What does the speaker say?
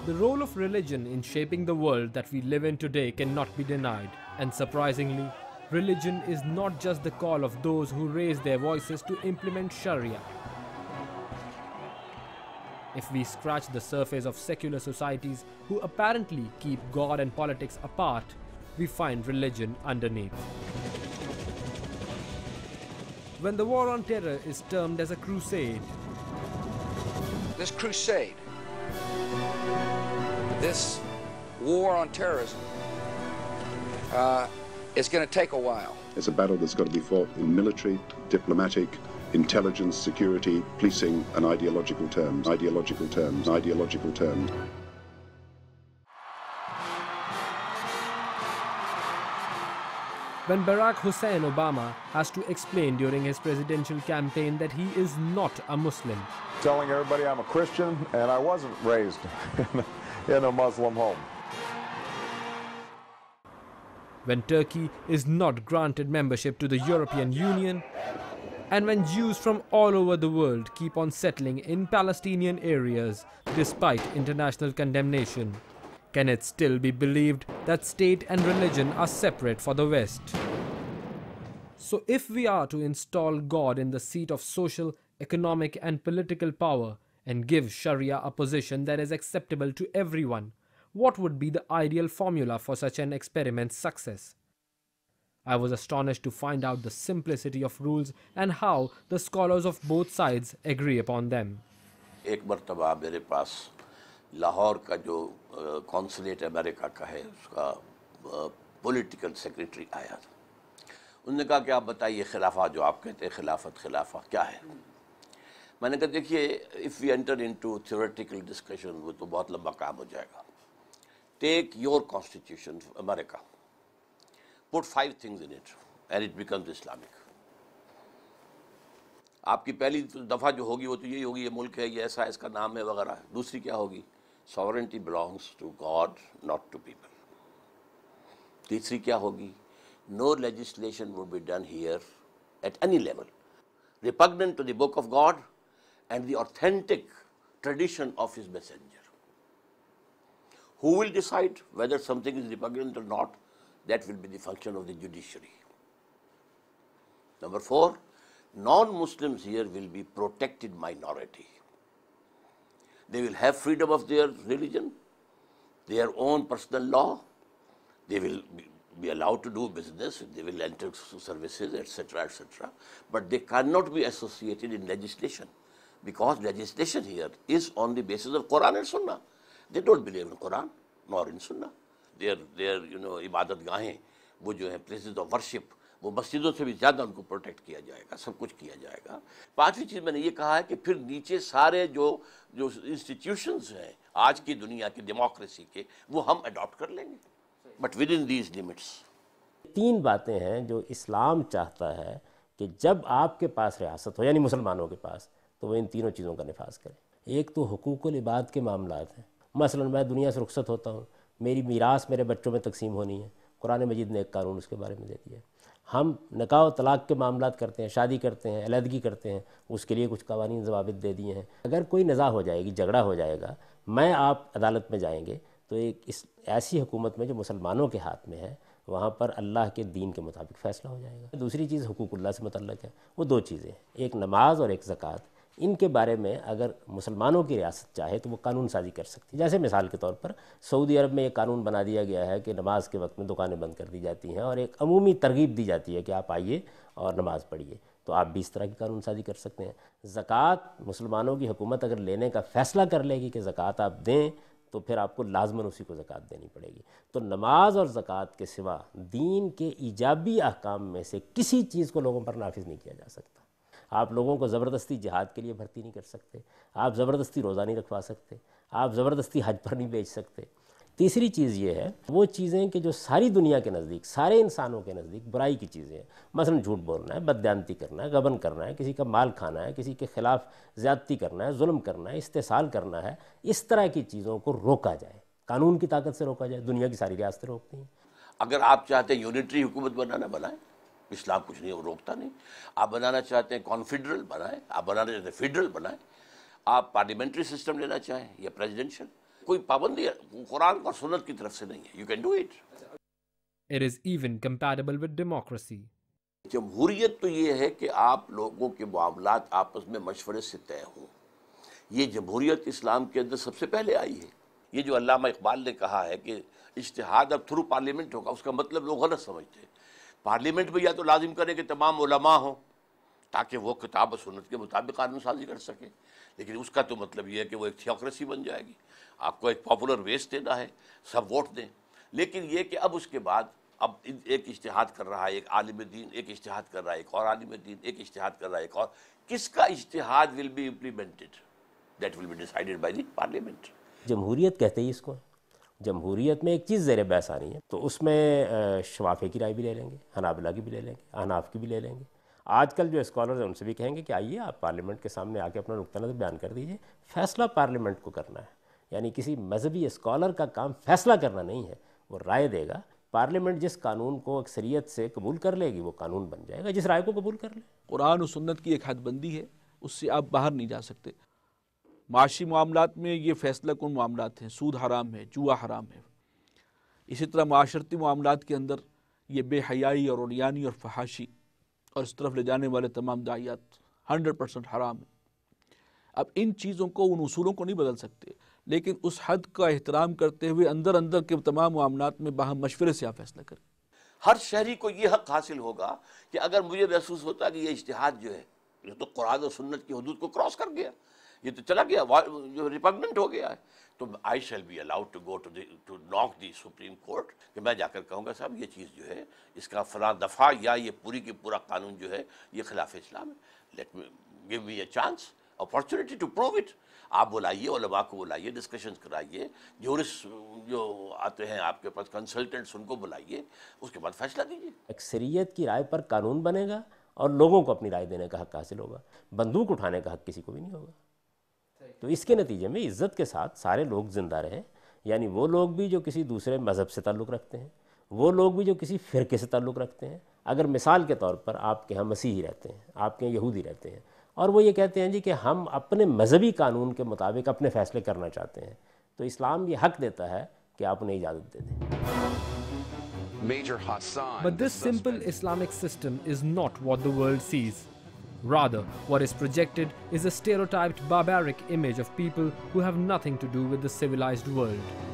The role of religion in shaping the world that we live in today cannot be denied, and surprisingly, religion is not just the call of those who raise their voices to implement Sharia. If we scratch the surface of secular societies who apparently keep God and politics apart, we find religion underneath. When the war on terror is termed as a crusade, this crusade, this war on terrorism, is going to take a while. It's a battle that's got to be fought in military, diplomatic, intelligence, security, policing, and ideological terms. Ideological terms. Ideological terms. when Barack Hussein Obama has to explain during his presidential campaign that he is not a Muslim. Telling everybody I'm a Christian and I wasn't raised in a Muslim home. When Turkey is not granted membership to the European Union, and when Jews from all over the world keep on settling in Palestinian areas despite international condemnation, can it still be believed that state and religion are separate for the West? So if we are to install God in the seat of social, economic and political power and give Sharia a position that is acceptable to everyone, what would be the ideal formula for such an experiment's success? I was astonished to find out the simplicity of rules and how the scholars of both sides agree upon them. एक मर्तबा मेरे पास लाहौर का जो consulate America का है उसका political secretary आया था। उन्होंने कहा कि आप बताइए खिलाफा जो आप कहते हैं खिलाफत खिलाफा क्या है। मैंने कहा देखिए if we enter into theoretical discussion वो तो बहुत लंबा काम हो जाएगा। Take your constitution America, put 5 things in it and it becomes Islamic. आपकी पहली दफ़ा जो होगी वो तो यही होगी ये मुल्क है ये ऐसा इसका नाम है वगैरह। दूसरी क्या होगी? Sovereignty belongs to God, not to people. तीसरी क्या होगी? No legislation would be done here at any level repugnant to the book of God and the authentic tradition of his messenger. Who will decide whether something is repugnant or not? That will be the function of the judiciary. Number 4, non-Muslims here will be protected minority. They will have freedom of their religion, their own personal law. They will be allowed to do business, they will enter services, etc., etc. But they cannot be associated in legislation because legislation here is on the basis of Quran and Sunnah. They don't believe in Quran nor in Sunnah. Their इबादत गाहें वो जो है places of worship वो मस्जिदों से भी ज़्यादा उनको प्रोटेक्ट किया जाएगा, सब कुछ किया जाएगा। पांचवी चीज़ मैंने ये कहा है कि फिर नीचे सारे जो इंस्टीट्यूशंस हैं आज की दुनिया की डेमोक्रेसी के वो हम अडॉप्ट कर लेंगे but with in these limits. 3 बातें हैं जो इस्लाम चाहता है कि जब आपके पास रियासत हो यानी मुसलमानों के पास तो वो इन तीनों चीज़ों का निफाज करें। एक तो हुकूकुल इबाद के मामलात हैं, मसलन मैं दुनिया से रुखसत होता हूँ, मेरी मीरास मेरे बच्चों में तकसीम होनी है, कुरान मजीद ने एक कानून उसके बारे में दे दिया है। हम निकाह और तलाक़ के मामलात करते हैं, शादी करते हैं, अलहदगी करते हैं, उसके लिए कुछ कवानीन ज़वाबित दे दिए हैं। अगर कोई निज़ा हो जाएगी, झगड़ा हो जाएगा, मैं आप अदालत में जाएंगे तो एक इस ऐसी हुकूमत में जो मुसलमानों के हाथ में है वहाँ पर अल्लाह के दीन के मुताबिक फ़ैसला हो जाएगा। दूसरी चीज़ हुकूकुल्लाह से मुतल्लक़ है, वो 2 चीज़ें, एक नमाज और एक ज़कात। इनके बारे में अगर मुसलमानों की रियासत चाहे तो वो कानून साजी कर सकती है। जैसे मिसाल के तौर पर सऊदी अरब में एक कानून बना दिया गया है कि नमाज के वक्त में दुकानें बंद कर दी जाती हैं और एक अमूमी तरगीब दी जाती है कि आप आइए और नमाज़ पढ़िए, तो आप भी इस तरह की कानून साजी कर सकते हैं। ज़कात मुसलमानों की हुकूमत अगर लेने का फ़ैसला कर लेगी कि ज़कात आप दें तो फिर आपको लाजमन उसी को ज़कात देनी पड़ेगी। तो नमाज और ज़कात के सिवा दीन के ईजाबी अहकाम में से किसी चीज़ को लोगों पर नाफिज नहीं किया जा सकता। आप लोगों को ज़बरदस्ती जिहाद के लिए भर्ती नहीं कर सकते, आप ज़बरदस्ती रोज़ा नहीं रखवा सकते, आप ज़बरदस्ती हज पर नहीं भेज सकते। तीसरी चीज़ ये है वो चीज़ें कि जो सारी दुनिया के नज़दीक, सारे इंसानों के नज़दीक बुराई की चीज़ें हैं, मसलन झूठ बोलना है, बददयानती करना है, गबन करना है, किसी का माल खाना है, किसी के ख़िलाफ़ ज़्यादती करना है, जुल्म करना है, इस्तेसाल करना है, इस तरह की चीज़ों को रोका जाए, कानून की ताकत से रोका जाए। दुनिया की सारी रियासतें रोकती हैं। अगर आप चाहते हैं यूनिटरी हुकूमत बनाना बनाएं, इस्लाम कुछ नहीं वो रोकता नहीं। आप बनाना चाहते हैं कॉन्फेडरल बनाएं, आप बनाना चाहते हैं फेडरल बनाएं, आप पार्लियामेंट्री सिस्टम लेना चाहें या प्रेसिडेंशियल, कोई पाबंदी कुरान और सुन्नत की तरफ से नहीं है. You can do it. It is even compatible with democracy. जमहूरियत तो ये है कि आप लोगों के मामलात आपस में मशवरे से तय हों. ये जमहूरियत इस्लाम के अंदर सबसे पहले आई है. ये जो अल्लामा इकबाल ने कहा है कि इज्तिहाद अब थ्रू पार्लियामेंट होगा, उसका मतलब लोग गलत समझते हैं. पार्लियामेंट में या तो लाजिम करें कि तमाम उलमा हों ताकि वो किताब और सुन्नत के मुताबिक कानून साजी कर सके, लेकिन उसका तो मतलब ये है कि वो एक थियोक्रेसी बन जाएगी. आपको एक पॉपुलर वेस देना है, सब वोट दें. लेकिन ये कि अब उसके बाद अब एक इज्तिहाद कर रहा है एक आलिम दीन, एक इज्तिहाद कर रहा है एक और आलिम दीन, एक इज्तिहाद कर रहा है एक और. किसका इज्तिहाद will be implemented, that will be decided by the parliament. जमहूरियत कहते हैं इसको. जमहूरियत में एक चीज़ ज़ेर बहस आनी है, तो उसमें शवाफे की राय भी ले लेंगे, हनाबिला की भी ले लेंगे, अहनाफ की भी ले लेंगे. आजकल जो स्कॉलर्स हैं उनसे भी कहेंगे कि आइए आप पार्लियामेंट के सामने आके अपना नुक्ता नज़र बयान कर दीजिए. फैसला पार्लियामेंट को करना है, यानी किसी मजहबी स्कॉलर का काम फैसला करना नहीं है, वो राय देगा. पार्लियामेंट जिस कानून को अक्सरियत से कबूल कर लेगी वो कानून बन जाएगा, जिस राय को कबूल कर ले. कुरान और सुन्नत की एक हदबंदी है, उससे आप बाहर नहीं जा सकते. माशी मामलात में ये फैसला कौन मामलात हैं, सूद हराम है, जुआ हराम है. इसी तरह माशरती मामलात के अंदर ये बेहयाई और उरियानी और फहाशी और इस तरफ ले जाने वाले तमाम दायात 100% हराम है. अब इन चीज़ों को, उन उसूलों को नहीं बदल सकते, लेकिन उस हद का एहतराम करते हुए अंदर अंदर के तमाम मामलात में बाहम मशवरे से आप फैसला करें. हर शहरी को ये हक हासिल होगा कि अगर मुझे महसूस होता है कि ये इज्तिहाद जो है ये तो कुरान और सुन्नत की हदूद को क्रॉस कर गया, ये तो चला गया, जो रिपग्नेंट हो गया है, तो I shall be allowed to go to knock the supreme court, कि मैं जाकर कहूँगा साहब ये चीज़ जो है इसका फला दफ़ा या ये पूरी की पूरा कानून जो है ये खिलाफ इस्लाम है. Let me give me a chance, opportunity to prove it. आप बुलाइए, उलमा को बुलाइए, डिस्कशंस कराइए, जो आते हैं आपके पास कंसल्टेंट्स उनको बुलाइए, उसके बाद फैसला दीजिए. अक्सरियत की राय पर कानून बनेगा और लोगों को अपनी राय देने का हक हासिल होगा. बंदूक उठाने का हक किसी को भी नहीं होगा. तो इसके नतीजे में इज़्ज़त के साथ सारे लोग ज़िंदा रहें, यानी वो लोग भी जो किसी दूसरे मज़हब से ताल्लुक़ रखते हैं, वो लोग भी जो किसी फ़िरके से ताल्लुक़ रखते हैं. अगर मिसाल के तौर पर आपके यहाँ मसीही रहते हैं, आपके यहाँ यहूदी रहते हैं, और वो ये कहते हैं जी कि हम अपने मजहबी कानून के मुताबिक अपने फ़ैसले करना चाहते हैं, तो इस्लाम ये हक देता है कि आप उन्हें इजाज़त दे दें. But this simple Islamic system is not what the world sees. Rather, what is projected is a stereotyped barbaric image of people who have nothing to do with the civilized world.